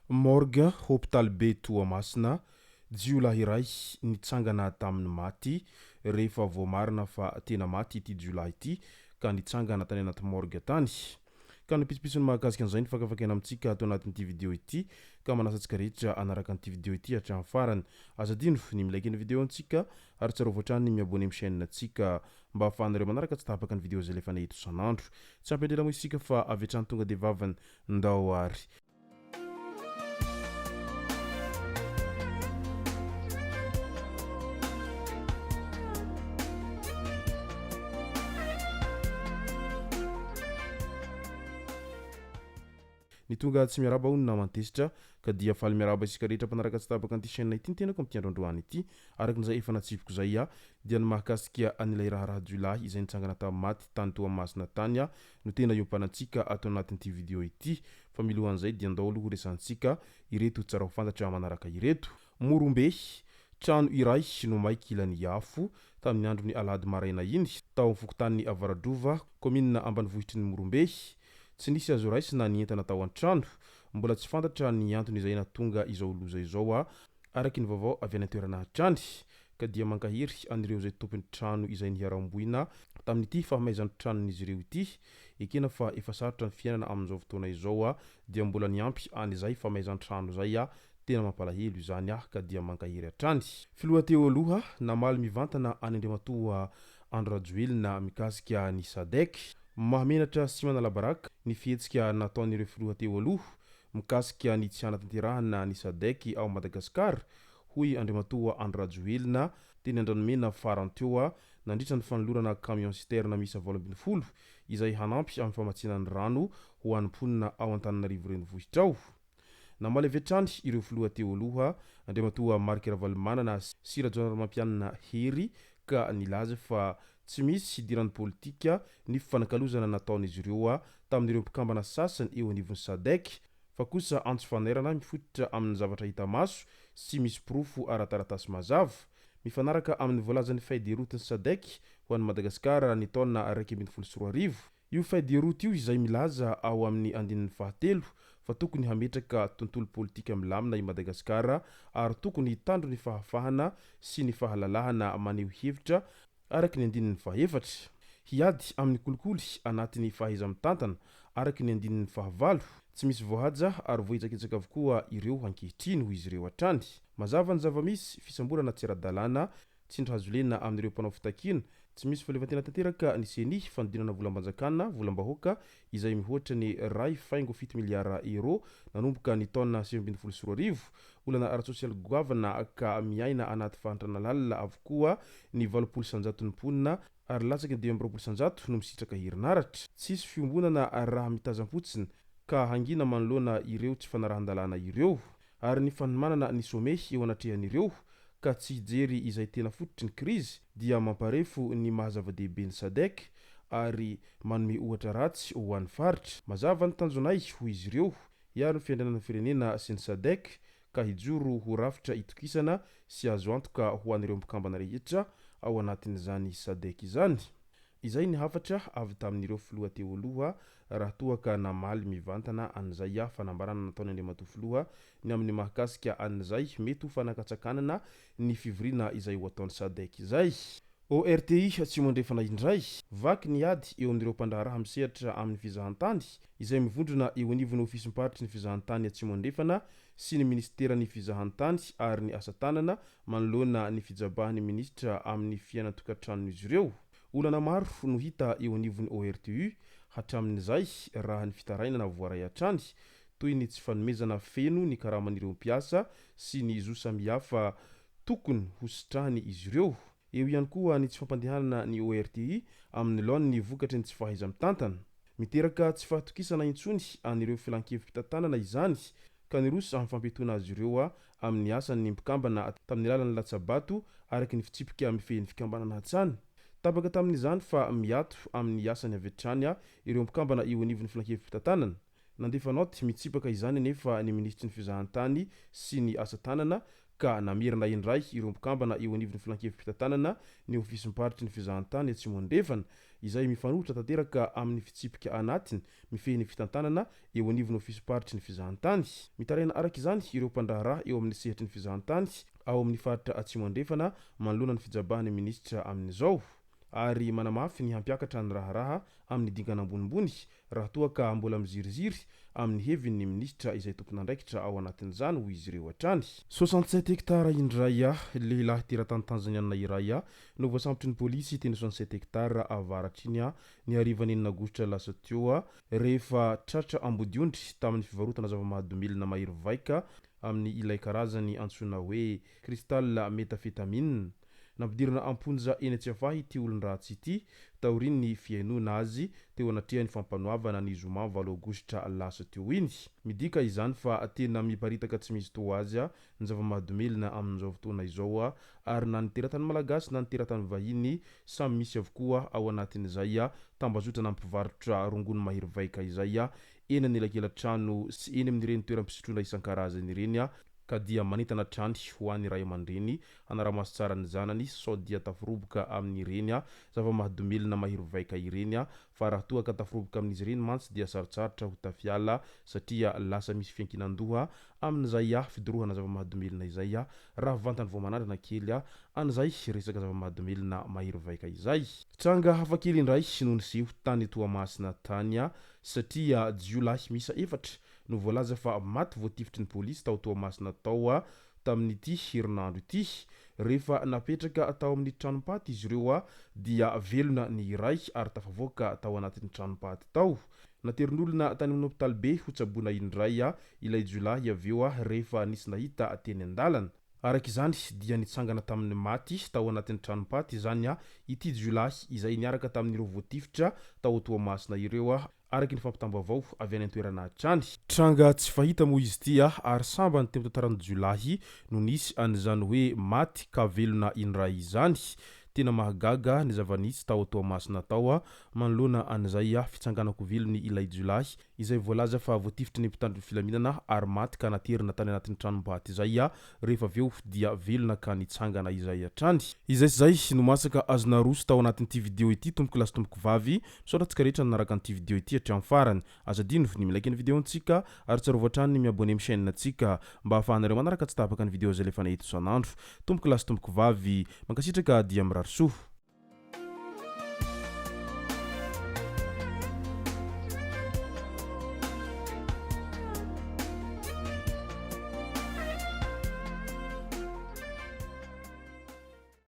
Morgue hôpital be Toamasina, Jiolahy iray nitsangana tamin'ny Maty rehefa voamarina fa tena maty ity Jiolahy ity ka nitsangana tany anaty morgue tany. Ka nipitsipisy ny mahakasika an'izay ny fakafakena amintsika ato anatin'ity vidéo ity ka manasa antsika rehetra anaraka an'ity vidéo ity hatramin'ny farany. Azadino ny milaiky ny vidéo antsika ary tsarovy hatrany miabone amin'ny chaîne antsika mba ahafahanareo manaraka tsy tapaka ny vidéo zay lefa neto isan'andro. Tsy ampindrena moa isika fa avy hatrany tonga de vavany ndao ary. Ny tonga tsy miaraba hono na mantesitra ka dia faly miaraba isika rehetra mpanaraka tsy tapaka an'ity chaîne ity ny tenako amin'ny androandroany ity arakin'izay efa natsiviko zay dia ny mahakasika an'ilay raha Jiolahy izay nitsangana tamin'ny Maty tany Toamasina tany no tena iompanan-tsika ato anatin'ity vidéo ity fa milohan'izay dia andao aloha resantsika ireto tsara ho fantatra manaraka ireto. Morombe trano iray no maiky ilan'ny afo tamin'ny andron'ny alahady maraina iny tao amin'ny fokotanin'ny Avaradrova commune ambanivohitry ny Morombe. Tsy nisy azo raisina ny entana tao an-trano, mbola tsy fantatra ny antony izay nahatonga izao loza izao araky ny vaovao avy any toerana hatrany ka dia mankahery an'ireo izay tompon'ny trano izay niara-mboina tamin'ity fahamaizan'ny tranon'izy ireo ity ekena fa efa sarotra ny fiainana amin'izao fotoana izao dia mbola niampy an'izay fahamaizan-trano zay tena mampalahelo izany ka dia mankahery hatrany. Filohateo aloha namaly mivantana any Andriamatoa Andro Rajoelina mikasika ny Sadek mahamenatra sy manalabaraka ny fihetsika nataon'ireo filohateo aloha mikasika ny tsy hanatanterahana ny Sadek ao Madagasikara hoy Andriamatoa Andro Rajoelina teny Andranomena farany teo nandritra ny fanolorana camion citerne miisa 20 izay hanampy amin'ny famatsinan'ny rano ho an'ny mponina ao Antananarivo renivohitra ao. Namaly avy hatrany ireo filohateo aloha Andriamatoa Mark Ravalomanana sy Rajaonaromampianina hery ka nilaza fa tsy misy hidiran'ny politika ny fifanakalozana nataon'izy ireo tamin'ireo mpikambana sasany eo anivon'ny Sadek fa kosa antso fanairana mifototra amin'ny zavatra hita maso sy misy pirofo ara-taratasy mazava mifanaraka amin'ny voalazan'ny feuille de route-ny Sadek ho an'ny Madagasikara ny taona 2024. Io feuille de route io izay milaza ao amin'ny andinin'ny fahatelo fa tokony hametraka tontolo politika milamina i Madagasikara ary tokony hitandro ny fahafahana sy ny fahalalahana maneho hevitra araky ny andinin'ny fahaefatra hiady amin'ny kolikoly anatin'ny fahaiza-mitantana araky ny andinin'ny fahavalo tsy misy voahaja ary vohitsakitsaka avokoa ireo ankehitriny ho izy ireo hatrany. Mazava ny zava-misy fisamborana tsy ara-dalàna tsy ndrahazolena amin'ireo mpanao fitakina tsy misy falefatena tanteraka ny seni fanodinana volam-panjakana volam-bahoaka izay mihoatra ny 2.7 miliara euro nanomboka ny taona 2024 olana ara-sosialy goavana ka miaina anaty fahantrana lalina avokoa ny 80 sanjaton'ny mponina ary latsaky ny 200 sanjato no misitraka herinaratra. Tsisy fiombonana raha mitazam-potsiny ka hangina manoloana ireo tsy fanarahan-dalàna ireo ary ny fanomanana ny someh eo anatrehan'ireo ka tsy hijery izay tena fototry ny krizy dia mamparefo ny mahazava-dehibe ny Sadek ary manome ohatra ratsy ho an'ny faritra. Mazava ny tanjonay ho izy ireo hiaro ny fiandrianan'ny firenena sy ny Sadek ka hijoro ho rafitra itokisana sy azo antoka ho an'ireo mpikambana rehetra ao anatin'izany Sadek izany. Izay ny hafatra avy tamin'ireo filohateo aloha raha toa ka namaly mivantana an'izay fanambarana nataony Andriamatoa filoha ny amin'ny mahakasika an'izay mety ho fanakatsakanana ny fivoriana izay ho ataon'ny Sadek izay. ORTI tsy mondrefana indray vaky ny ady eo amin'ireo mpandraharaha misehatra amin'ny fizahantany izay mivondrona eo anivon'ny ofisym-paritry ny fizahantany tsy mondrefana sy ny ministeran'ny fizahantany ary ny asa tanana manoloana ny fijabahan'ny ministra amin'ny fiainan-tokantranon'izy ireo. Olana maro no hita eo anivon'ny ORTU hatramin'izay raha ny fitarainana voaray hatrany toy ny tsy fanomezana feno ny karaman'ireo mpiasa sy ny zo samihafa tokony hositrahany izy ireo. Eo ihany koa ny tsy fampandehanana ny ORTI amin'ny laony ny vokatry ny tsy fahaiza-mitantana miteraka tsy fahatokisana intsony an'ireo filan-kevim-pitantanana izany ka nirosa amin'ny fampitona azy ireo amin'ny asan'ny mpikambana tamin'ny lalan'ny latsabato araky ny fitsipika mifehin'ny fikambanana hatsany. Tapaka tamin'izany fa miato amin'ny asany avy hatrany ireo mpikambana eo anivon'ny filan-kevim-pitantanana nandefa noty mitsipaka izany nefa ny ministry ny fizahantany sy ny asa tanana ka namerina indray ireo mpikambana eo anivon'ny filan-kevim-pitantanana ny ofisy miparitry ny fizahantany tsy mondrefana izay mifanohitra tanteraka amin'ny fitsipika anatiny mifehy ny fitantanana eo anivon'ny ofisiparitry ny fizahantany. Mitaraina araka izany ireo mpandraharaha eo amin'ny sehatry ny fizahantany ao amin'ny faritra atsimo andrefana manoloana ny fijabahany ministra amin'izao ary manamafy ny hampiakatra ny raharaha amin'ny dingana ambonimbony raha toa ka mbola miziriziry amin'ny hevin'ny ministra izay tompon'andraikitra ao anatin'izany hoy izy ireo hatrany. 67 hektara indray lehilahy teratany Tanzaniana iray no voasambotr'ny polisy teny 67 hektara avaratriny ny harivan'ny aogositra lasa teo rehefa tratra ambodiondry tamin'ny fivarotana zava-mahadomilina mahery vaika amin'ny ilay karazany antsoina hoe cristal metafetamine. Nampidirana amponja eny Tsiafahy ity olon-dratsy ity taorian'ny fiainona azy teo anatrehany fampanoavana ny zoma 7 aogositra lasa teo iny. Midika izany fa tena miparitaka tsy misy toa azy ny zava-mahadomelina amin'izao fotoana izao ary na ny teratany malagasy na ny teratany vahiny samy misy avokoa ao anatin'izay tambazotra nampivarotra rongony mahery vaika izay eny anelakelan-trano sy eny amin'ireny toeram-pisotroana isan-karazany ireny ka dia manentana trany ho an'ny ray aman-dreny anara-maso tsara ny zanany sao dia taforoboka amin'ireny zava-mahadomelina mahery vaika ireny fa raha toa ka taforoboka amin'izy ireny mantsy dia sarotsarotra ho tafiala satria lasa misy fiankinan-doha amin'izay fidorohana zava-mahadomelina izay raha vantany vao manandrana kely an'izay resaka zava-mahadomelina mahery vaika izay. Tranga hafakely indray noho niseho tany Toamasina tany satria Jiolahy misa 4 no voalaza fa maty voatifitry ny polisy tao Toamasina tao tamin'ity herinandro ity rehefa napetraka tao amin'ny tranompaty izy ireo dia velona ny iray ary tafavoaka tao anatin'ny tranompaty tao. Nateron'olona tany amin'ny hôpitaly be ho tsaboana indray ilay Jiolahy aveo rehefa nisy nahita teny an-dalana. Araka izany dia nitsangana tamin'ny Maty tao anatin'ny tranompaty izany ity Jiolahy izay niaraka tamin'ireo voatifitra tao Toamasina ireo araky ny fampitambavao avy any an-toerana hatrany. Tranga tsy fahita moa izy ity ary samba ny tempotantarany Jiolahy no nisy an'izany hoe maty ka velona indray izany. Tena mahagaga ny zava-nisy tao Toamasina tao manoloana an'izay fitsanganako velony ilay Jiolahy izay voalaza fa voatifitry ny mpitandro filaminana ary maty ka naterina tany anatin'ny tranompaty izay rehefa aveo dia velona ka nitsangana izay hatrany. Izay sy zay no masaka azona roso tao anatin'ity video ity tompoko lasy tompoko vavy misaotratsika rehetra nanaraka an'ity video ity hatramin'ny farany. Azadino ny milaiky ny videontsika ary tsarova hatrany ny miabone amin'ny chaîne antsika mba ahafahanareo manaraka tsy tapaka ny video zay lefa nahita isan'andro. Tompoko lasy tompoko vavy mankasitraka dia mirary soa.